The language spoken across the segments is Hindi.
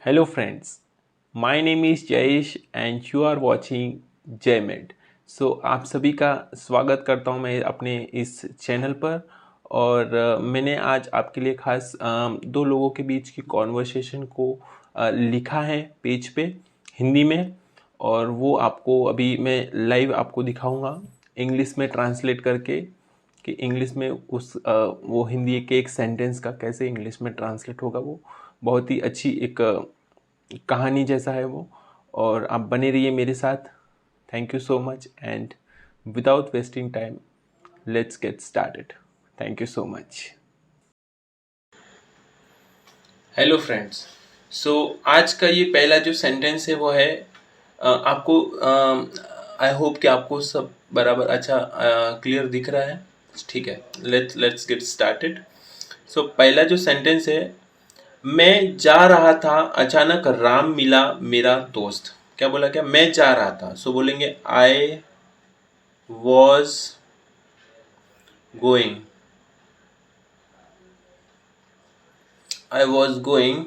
Hello friends, my name is Jayesh and you are watching JMed। आप सभी का स्वागत करता हूं मैं अपने इस चैनल पर। और मैंने आज आपके लिए खास दो लोगों के बीच की कॉन्वर्सेशन को लिखा है पेज पे हिंदी में। और वो आपको अभी मैं लाइव आपको दिखाऊंगा इंग्लिश में ट्रांसलेट करके कि इंग्लिश में वो हिंदी के एक सेंटेंस का कैसे इंग्लिश में ट्रांसलेट होगा। वो बहुत ही अच्छी एक कहानी जैसा है वो। और आप बने रहिए मेरे साथ। Thank you so much and without wasting time let's get started. Thank you so much. Hello friends, आज का ये पहला जो सेंटेंस है वो है आपको आई होप कि आपको सब बराबर अच्छा क्लियर दिख रहा है। ठीक है, लेट्स गेट स्टार्टेड। पहला जो सेंटेंस है, मैं जा रहा था अचानक राम मिला मेरा दोस्त। क्या बोला? क्या मैं जा रहा था? बोलेंगे was going I was going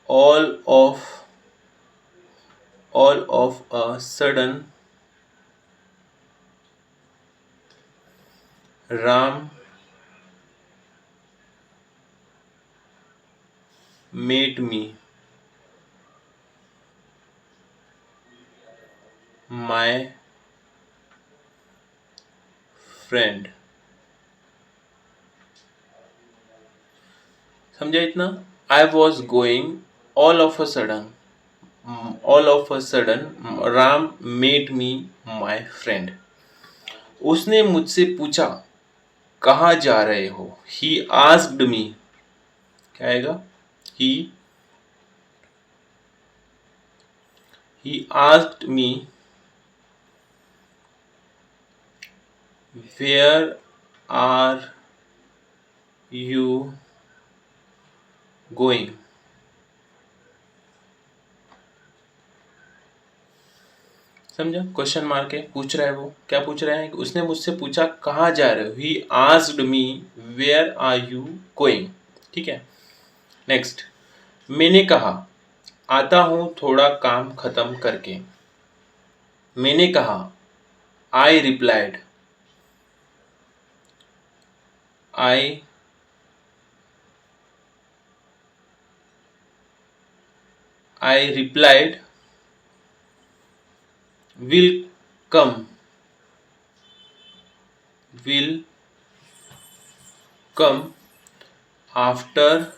all of a sudden Ram met me my friend. समझा इतना? I was going all of a sudden all of a sudden Ram met me my friend. उसने मुझसे पूछा कहाँ जा रहे हो? He asked me. क्या आएगा? He asked me where are you going. समझा? क्वेश्चन मार्क है, पूछ रहा है। वो क्या पूछ रहा है? उसने मुझसे पूछा कहाँ जा रहे हो? He asked me where are you going. ठीक है, नेक्स्ट। मैंने कहा आता हूं थोड़ा काम खत्म करके। मैंने कहा I replied I replied will come will come after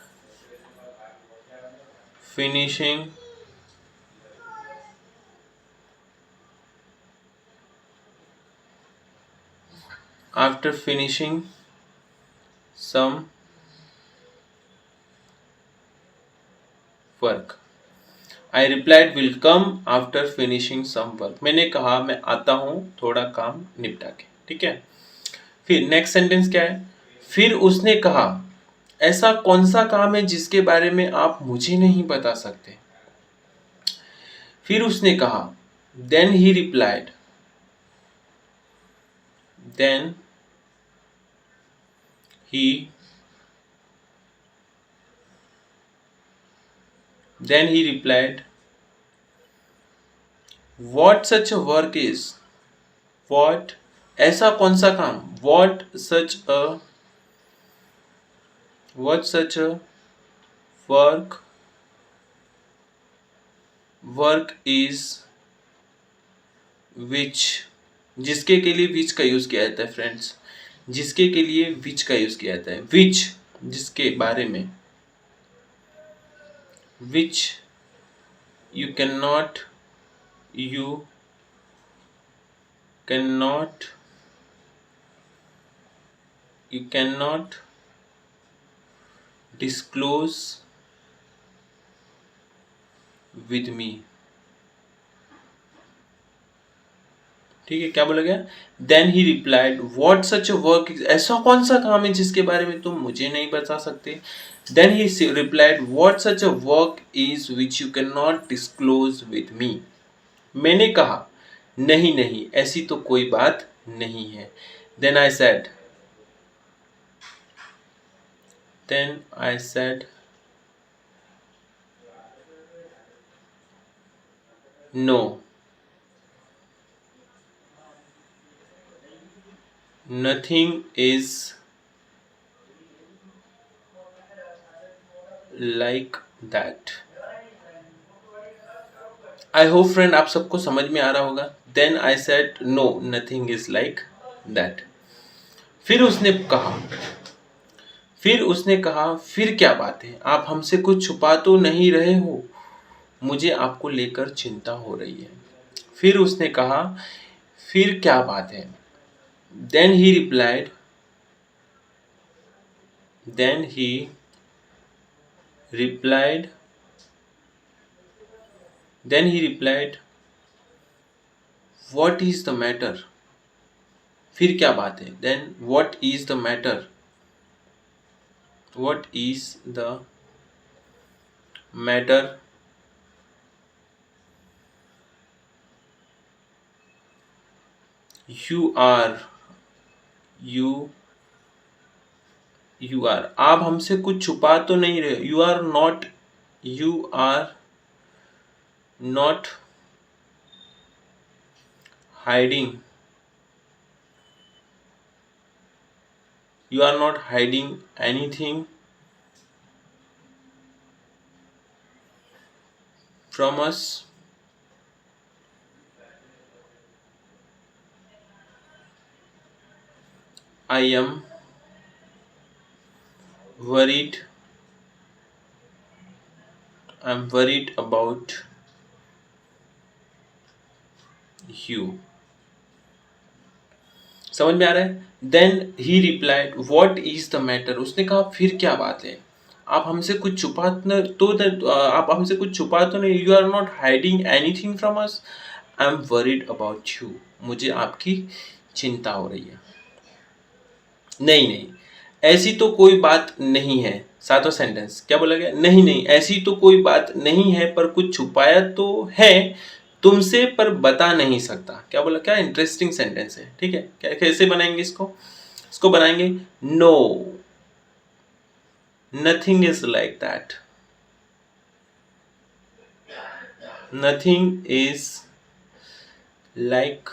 finishing some work। I replied will come after finishing some work। मैंने कहा मैं आता हूँ थोड़ा काम निपटा के। ठीक है, फिर नेक्स्ट सेंटेंस क्या है? फिर उसने कहा ऐसा कौन सा काम है जिसके बारे में आप मुझे नहीं बता सकते? फिर उसने कहा then he replied then he replied what such a work is। what ऐसा कौन सा काम? what such a work is which। जिसके के लिए which का यूज किया जाता है फ्रेंड्स। जिसके के लिए which का यूज किया जाता है। which जिसके बारे में, which you cannot disclose with me। ठीक है, क्या बोला गया? Then he replied what such a work is. ऐसा कौन सा काम है जिसके बारे में तुम मुझे नहीं बता सकते? Then he replied what such a work is which you can not disclose with me. मैंने कहा नहीं नहीं ऐसी तो कोई बात नहीं है। Then I said No, nothing is like that. I hope friend आप सबको समझ में आ रहा होगा. Then I said no nothing is like that. फिर उसने कहा फिर क्या बात है, आप हमसे कुछ छुपा तो नहीं रहे हो, मुझे आपको लेकर चिंता हो रही है. फिर उसने कहा फिर क्या बात है. Then he replied then he replied then he replied what is the matter. फिर क्या बात है. Then what is the matter. What is the matter. You are you you are. आप हमसे कुछ छुपा तो नहीं रहे. You are not hiding. You are not hiding anything from us. I am worried. I'm worried about you. समझ में आ रहा है. Then he replied what is the matter. उसने कहा फिर क्या बात है, आप हमसे कुछ छुपा आप हमसे कुछ छुपा तो नहीं. You are not hiding anything from us. I am worried about you. मुझे आपकी चिंता हो रही है. नहीं नहीं, ऐसी तो कोई बात नहीं है. सातवां सेंटेंस क्या बोला गया. नहीं नहीं, ऐसी तो कोई बात नहीं है, पर कुछ छुपाया तो है तुमसे, पर बता नहीं सकता. क्या बोला. क्या इंटरेस्टिंग सेंटेंस है. ठीक है. क्या कैसे बनाएंगे इसको बनाएंगे. No nothing is like that. Nothing is like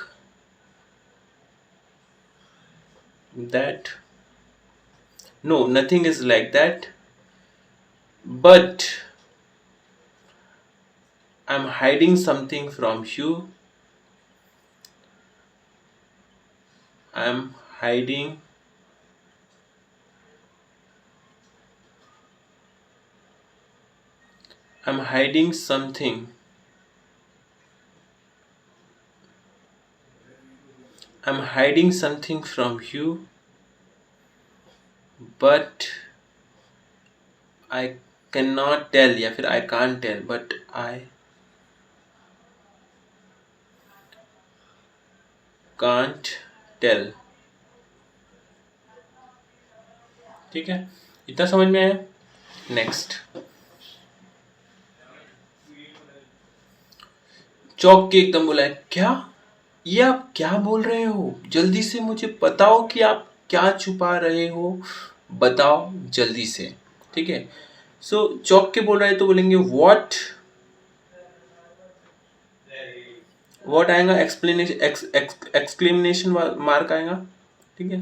that. No, nothing is like that. But I'm hiding something from you. I'm hiding I'm hiding something. I'm hiding something from you. But I cannot tell. या फिर I can't tell. But I can't tell. ठीक है. इतना समझ में आया. नेक्स्ट. चौक के एकदम बोला है. क्या, ये आप क्या बोल रहे हो. जल्दी से मुझे बताओ कि आप क्या छुपा रहे हो. बताओ जल्दी से. ठीक है. सो चौक के बोल रहा है तो बोलेंगे व्हाट. व्हाट आएगा. एक्सक्लेमेशन मार्क आएगा. ठीक है.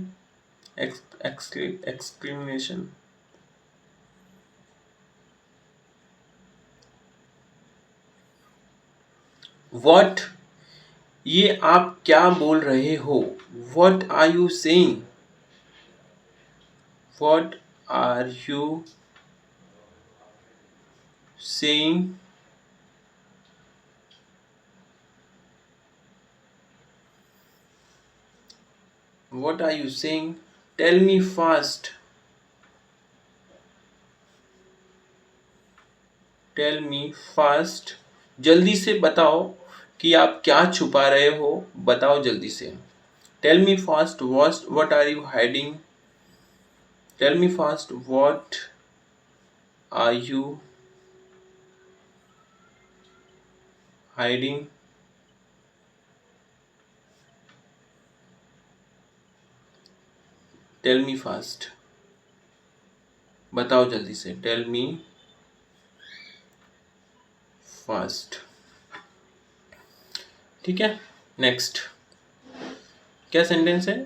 एक्सक्लेमेशन. व्हाट, ये आप क्या बोल रहे हो. What are you saying. What are you saying. What are you saying? Tell me fast. Tell me fast. जल्दी से बताओ कि आप क्या छुपा रहे हो. बताओ जल्दी से. Tell me fast. What are you hiding? Tell me fast. What are you hiding? Tell me fast. बताओ जल्दी से. Tell me fast. ठीक है, नेक्स्ट क्या सेंटेंस है?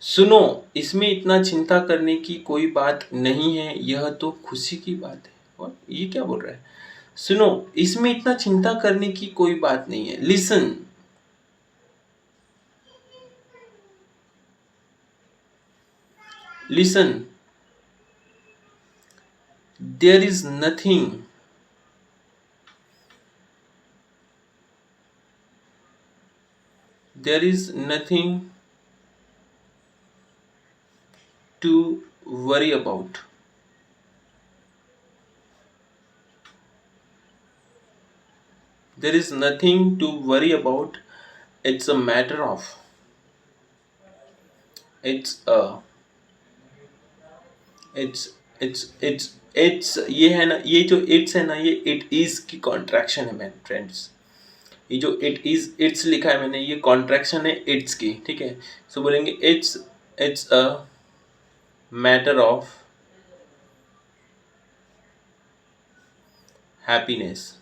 सुनो, इसमें इतना चिंता करने की कोई बात नहीं है, यह तो खुशी की बात है। और ये क्या बोल रहा है? सुनो, इसमें इतना चिंता करने की कोई बात नहीं है। Listen, listen, there is nothing, there is nothing to worry about. There is nothing to worry about. It's a matter of. It's a. It's ये है ना, ये जो इट्स है ना, ये इट इज की कॉन्ट्रैक्शन है मैन फ्रेंड्स। ये जो इट इज इट्स लिखा है मैंने, ये कॉन्ट्रैक्शन है इट्स की, ठीक है। सो बोलेंगे it's a matter of happiness.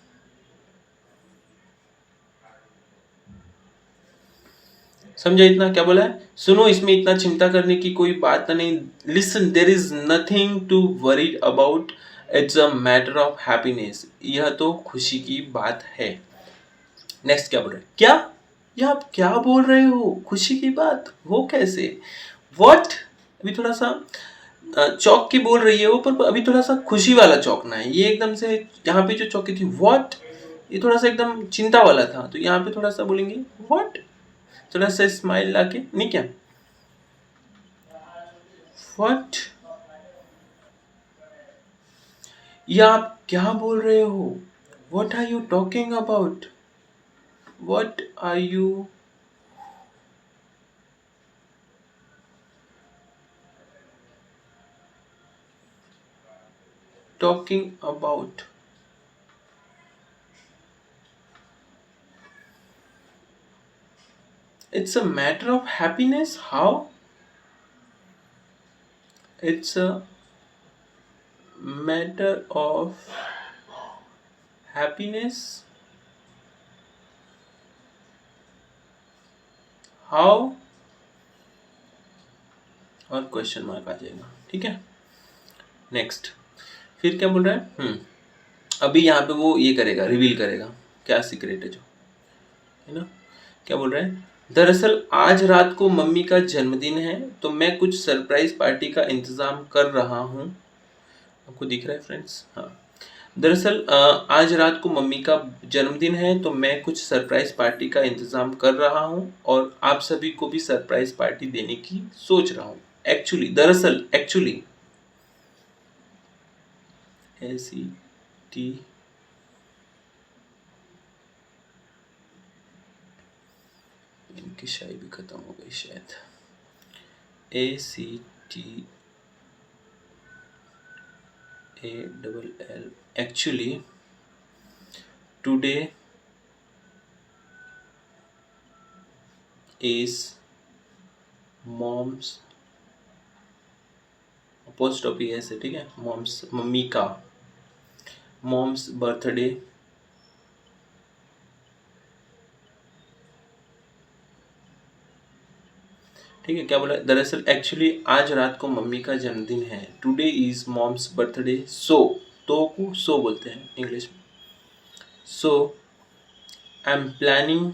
समझा इतना? क्या बोला है? सुनो, इसमें इतना चिंता करने की कोई बात नहीं। Listen, there is nothing to worry about, it's a matter of happiness, यह तो खुशी की बात है। नेक्स्ट क्या बोल रहे हैं? क्या? ये आप क्या बोल रहे हो? खुशी की बात वो कैसे? व्हाट? अभी थोड़ा सा चौक की बोल रही है वो, पर अभी थोड़ा सा खुशी वाला चौंकना है। ये एकदम से यहाँ पे जो चौकी थी व्हाट, ये थोड़ा सा एकदम चिंता वाला था, तो यहाँ पे थोड़ा सा बोलेंगे व्हाट, थोड़ा सा स्माइल लाके, नहीं क्या? व्हाट? ये आप क्या बोल रहे हो? What are you talking about? What are you talking about? It's a matter of happiness. How? It's a matter of happiness. How? और क्वेश्चन मार्क आ जाएगा, ठीक है। नेक्स्ट फिर क्या बोल रहा है? अभी यहाँ पे वो ये करेगा, रिवील करेगा क्या सीक्रेट है जो, है ना। क्या बोल रहा है? दरअसल आज रात को मम्मी का जन्मदिन है, तो मैं कुछ सरप्राइज पार्टी का इंतजाम कर रहा हूँ। आपको दिख रहा है फ्रेंड्स? हाँ। दरअसल आज रात को मम्मी का जन्मदिन है, तो मैं कुछ सरप्राइज पार्टी का इंतजाम कर रहा हूँ और आप सभी को भी सरप्राइज पार्टी देने की सोच रहा हूँ। एक्चुअली, दरअसल, एक्चुअली, SET, इनकी शायद भी खत्म हो गई शायद। ACTALL, actually today is mom's, apostrophe ऐसे, ठीक है, मॉम्स, मम्मी का, मॉम्स बर्थडे, ठीक है। क्या बोला? दरअसल एक्चुअली आज रात को मम्मी का जन्मदिन है, today is mom's birthday, so, तो को सो बोलते हैं इंग्लिश में। So I am planning,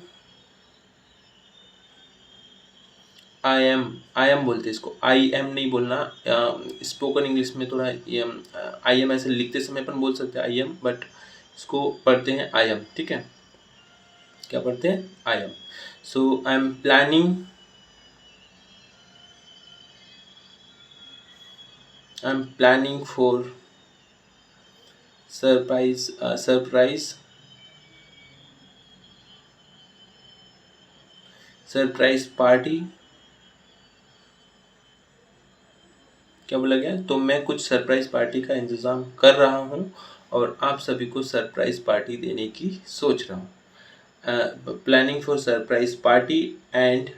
I am बोलते हैं इसको, आई एम नहीं बोलना। स्पोकन इंग्लिश में थोड़ा आई एम ऐसे लिखते समय अपन बोल सकते हैं आई एम, बट इसको पढ़ते हैं आई एम, ठीक है। क्या पढ़ते हैं? आई am. So I am planning, I am planning for surprise, surprise party. क्या बोला गया? तो मैं कुछ सरप्राइज पार्टी का इंतज़ाम कर रहा हूँ और आप सभी को सरप्राइज पार्टी देने की सोच रहा हूँ। Planning for surprise party and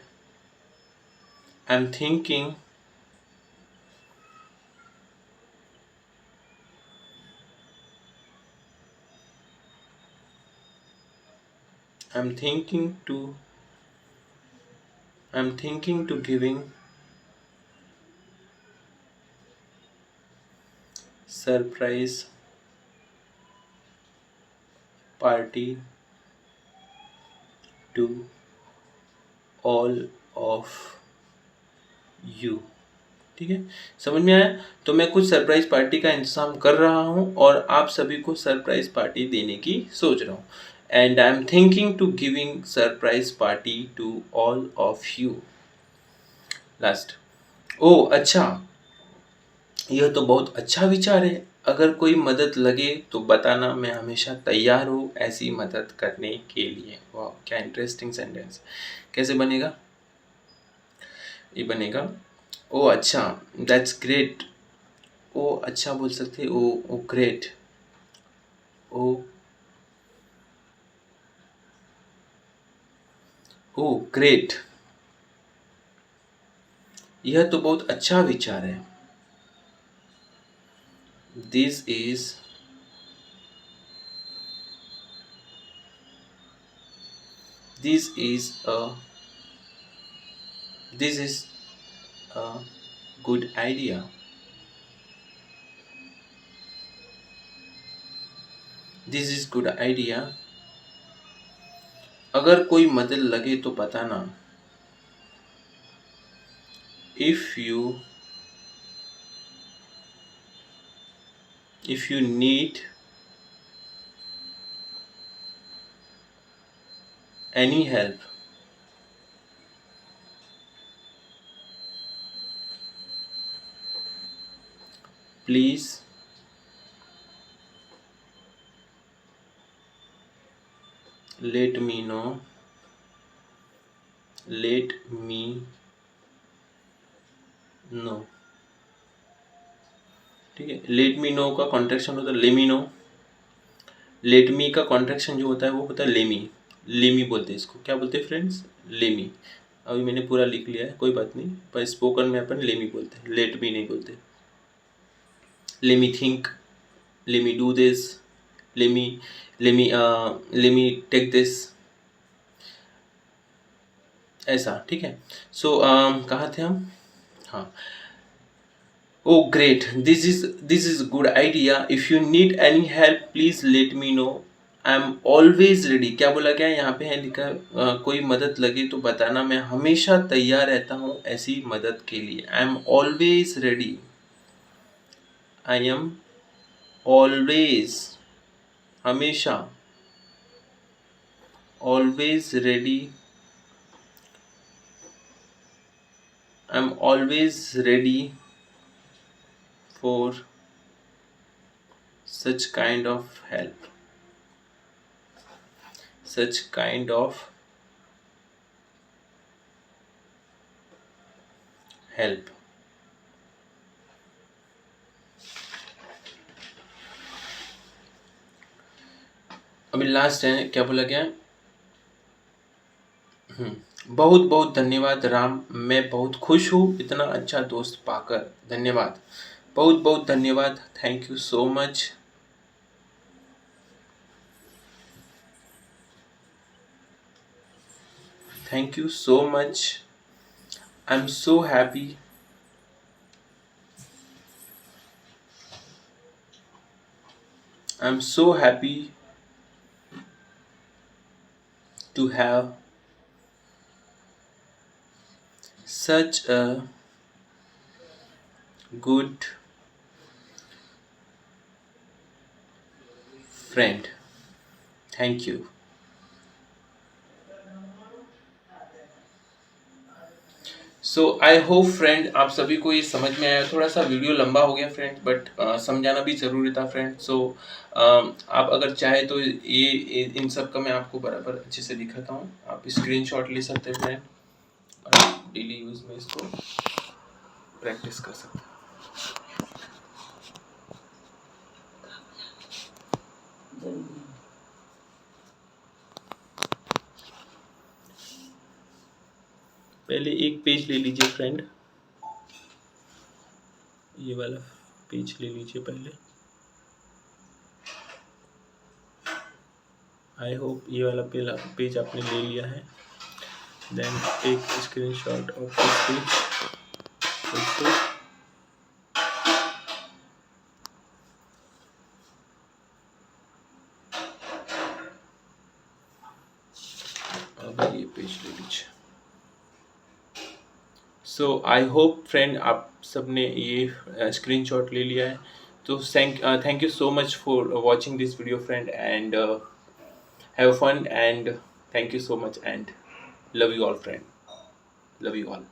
I am thinking I'm thinking to I'm thinking to giving surprise party to all of you। ठीक है, समझ में आया? तो मैं कुछ सरप्राइज पार्टी का इंतजाम कर रहा हूँ और आप सभी को सरप्राइज पार्टी देने की सोच रहा हूँ। And I am thinking to giving surprise party to all of you. Last. ओ अच्छा, यह तो बहुत अच्छा विचार है। अगर कोई मदद लगे तो बताना, मैं हमेशा तैयार हूँ ऐसी मदद करने के लिए। वाह, क्या इंटरेस्टिंग सेंटेंस। कैसे बनेगा? ये बनेगा, ओ अच्छा, दैट्स ग्रेट। ओ अच्छा बोल सकते, ओ ग्रेट, ओ ओ ग्रेट, यह तो बहुत अच्छा विचार है। This is this is a this is a good idea. This is good idea. अगर कोई मदद लगे तो बताना। If you need any help, please let me no. Late me no. ठीक है, लेट मी नो का कॉन्ट्रैक्शन होता है लेमी नो। लेट मी का कॉन्ट्रैक्शन जो होता है वो होता है लेमी। लेमी बोलते हैं इसको, क्या बोलते हैं फ्रेंड्स? लेमी। अभी मैंने पूरा लिख लिया है, कोई बात नहीं, पर स्पोकन में अपन लेमी बोलते हैं, लेट मी नहीं बोलते। Let me think, let me do this, let me let me let me take this, ऐसा। ठीक है, सो कहाँ थे हम? हाँ, oh great, this is good idea. If you need any help please let me know. I am always ready. क्या बोला गया यहाँ पे? है लिखा कोई मदद लगे तो बताना, मैं हमेशा तैयार रहता हूँ ऐसी मदद के लिए। I am always ready. I am always, हमेशा, always ready. I am always ready for such kind of help. Such kind of help. अभी लास्ट है, क्या बोला गया? बहुत बहुत धन्यवाद राम, मैं बहुत खुश हूँ इतना अच्छा दोस्त पाकर। धन्यवाद, बहुत बहुत धन्यवाद, thank you so much. Thank you so much. I am so happy. I am so happy to have such a good friend। Thank you. So I hope friend आप सभी को ये समझ में आया। थोड़ा सा वीडियो लंबा हो गया फ्रेंड, बट समझाना भी ज़रूरी था फ्रेंड। सो आप अगर चाहे तो ये इन सब का मैं आपको बराबर अच्छे से दिखाता हूँ। आप स्क्रीनशॉट ले सकते हैं फ्रेंड, और डेली यूज़ में इसको प्रैक्टिस कर सकते हैं। पहले एक पेज ले लीजिए फ्रेंड, ये वाला पेज ले लीजिए पहले। आई होप ये वाला पेज आपने ले लिया है। Then take screenshot of this page also। अब ये पेज ले लीजिए। सो आई होप फ्रेंड आप सबने ये स्क्रीनशॉट ले लिया है। तो thank you so much for watching this video friend, and have fun, and thank you so much, and love you all friend, love you all.